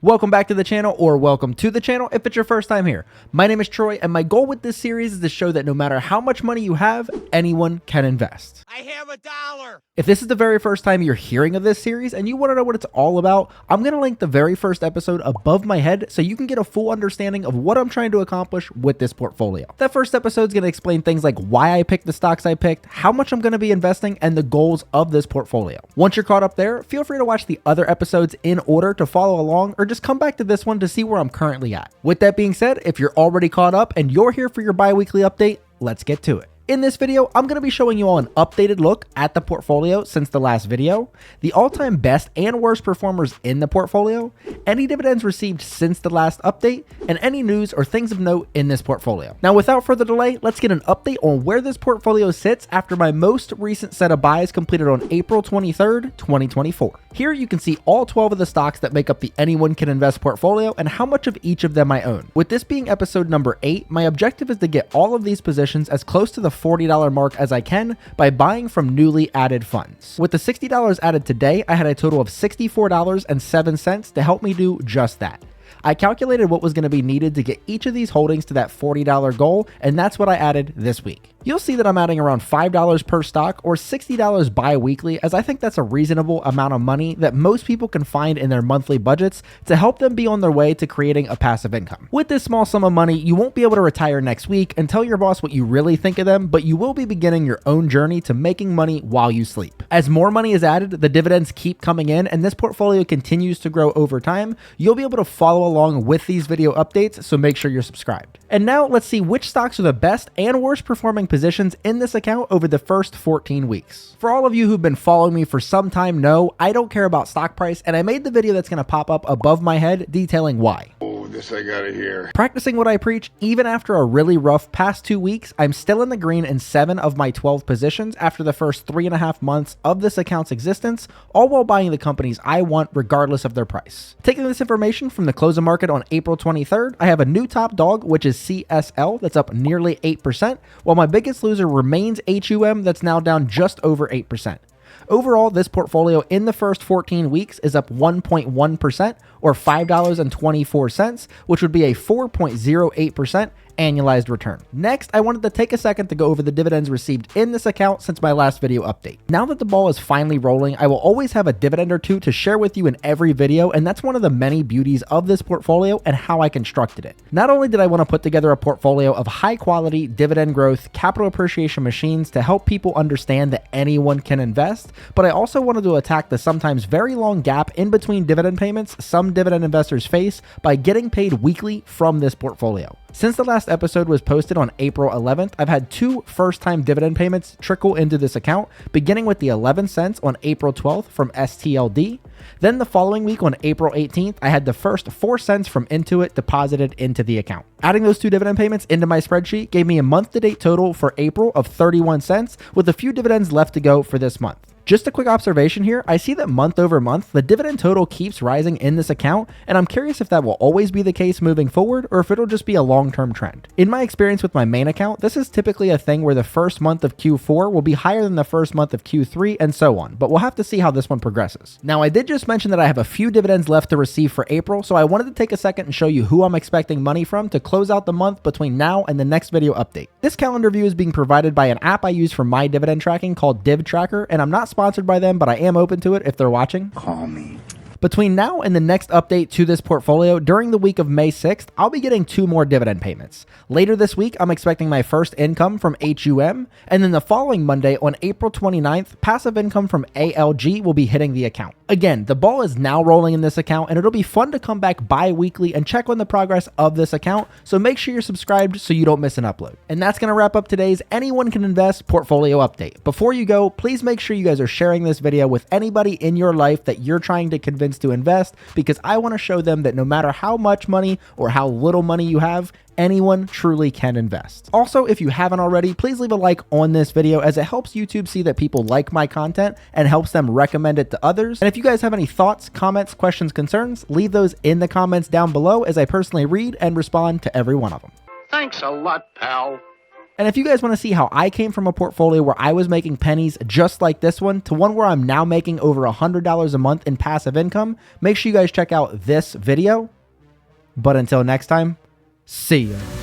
Welcome back to the channel, or welcome to the channel if it's your first time here. My name is Troy, and my goal with this series is to show that no matter how much money you have, anyone can invest. I have $1. If this is the very first time you're hearing of this series and you want to know what it's all about, I'm going to link the very first episode above my head so you can get a full understanding of what I'm trying to accomplish with this portfolio. That first episode is going to explain things like why I picked the stocks I picked, how much I'm going to be investing, and the goals of this portfolio. Once you're caught up there, feel free to watch the other episodes in order to follow along, or just come back to this one to see where I'm currently at. With that being said, if you're already caught up and you're here for your bi-weekly update, let's get to it. In this video, I'm going to be showing you all an updated look at the portfolio since the last video, the all-time best and worst performers in the portfolio, any dividends received since the last update, and any news or things of note in this portfolio. Now, without further delay, let's get an update on where this portfolio sits after my most recent set of buys completed on April 23rd, 2024. Here you can see all 12 of the stocks that make up the Anyone Can Invest portfolio and how much of each of them I own. With this being episode number 8, my objective is to get all of these positions as close to the $40 mark as I can by buying from newly added funds. With the $60 added today, I had a total of $64.07 to help me do just that. I calculated what was going to be needed to get each of these holdings to that $40 goal, and that's what I added this week. You'll see that I'm adding around $5 per stock or $60 bi-weekly, as I think that's a reasonable amount of money that most people can find in their monthly budgets to help them be on their way to creating a passive income. With this small sum of money, you won't be able to retire next week and tell your boss what you really think of them, but you will be beginning your own journey to making money while you sleep. As more money is added, the dividends keep coming in, and this portfolio continues to grow over time. You'll be able to follow along with these video updates, so make sure you're subscribed. And now let's see which stocks are the best and worst performing positions in this account over the first 14 weeks. For all of you who've been following me for some time know, I don't care about stock price, and I made the video that's going to pop up above my head detailing why. This I gotta hear. Practicing what I preach, even after a really rough past 2 weeks, I'm still in the green in 7 of my 12 positions after the first 3.5 months of this account's existence, all while buying the companies I want regardless of their price. Taking this information from the close of market on April 23rd, I have a new top dog, which is CSL, that's up nearly 8%, while my biggest loser remains HUM, that's now down just over 8%. Overall, this portfolio in the first 14 weeks is up 1.1% or $5.24, which would be a 4.08% annualized return. Next, I wanted to take a second to go over the dividends received in this account since my last video update. Now that the ball is finally rolling, I will always have a dividend or two to share with you in every video, and that's one of the many beauties of this portfolio and how I constructed it. Not only did I want to put together a portfolio of high quality dividend growth, capital appreciation machines to help people understand that anyone can invest, but I also wanted to attack the sometimes very long gap in between dividend payments some dividend investors face by getting paid weekly from this portfolio. Since the last episode was posted on April 11th, I've had 2 first-time dividend payments trickle into this account, beginning with the 11 cents on April 12th from STLD. Then the following week on April 18th, I had the first 4 cents from Intuit deposited into the account. Adding those 2 dividend payments into my spreadsheet gave me a month-to-date total for April of 31 cents, with a few dividends left to go for this month. Just a quick observation here, I see that month over month, the dividend total keeps rising in this account, and I'm curious if that will always be the case moving forward, or if it'll just be a long-term trend. In my experience with my main account, this is typically a thing where the first month of Q4 will be higher than the first month of Q3, and so on, but we'll have to see how this one progresses. Now, I did just mention that I have a few dividends left to receive for April, so I wanted to take a second and show you who I'm expecting money from to close out the month between now and the next video update. This calendar view is being provided by an app I use for my dividend tracking called Div Tracker, and I'm not sponsored by them, but I am open to it if they're watching. Call me. Between now and the next update to this portfolio, during the week of May 6th, I'll be getting 2 more dividend payments. Later this week, I'm expecting my first income from HUM, and then the following Monday on April 29th, passive income from ALG will be hitting the account. Again, the ball is now rolling in this account, and it'll be fun to come back bi-weekly and check on the progress of this account, so make sure you're subscribed so you don't miss an upload. And that's going to wrap up today's Anyone Can Invest portfolio update. Before you go, please make sure you guys are sharing this video with anybody in your life that you're trying to convince to invest, because I want to show them that no matter how much money or how little money you have, anyone truly can invest. Also, if you haven't already, please leave a like on this video, as it helps YouTube see that people like my content and helps them recommend it to others. And if you guys have any thoughts, comments, questions, concerns, leave those in the comments down below, as I personally read and respond to every one of them. Thanks a lot, pal. And if you guys want to see how I came from a portfolio where I was making pennies just like this one to one where I'm now making over $100 a month in passive income, make sure you guys check out this video. But until next time, see ya.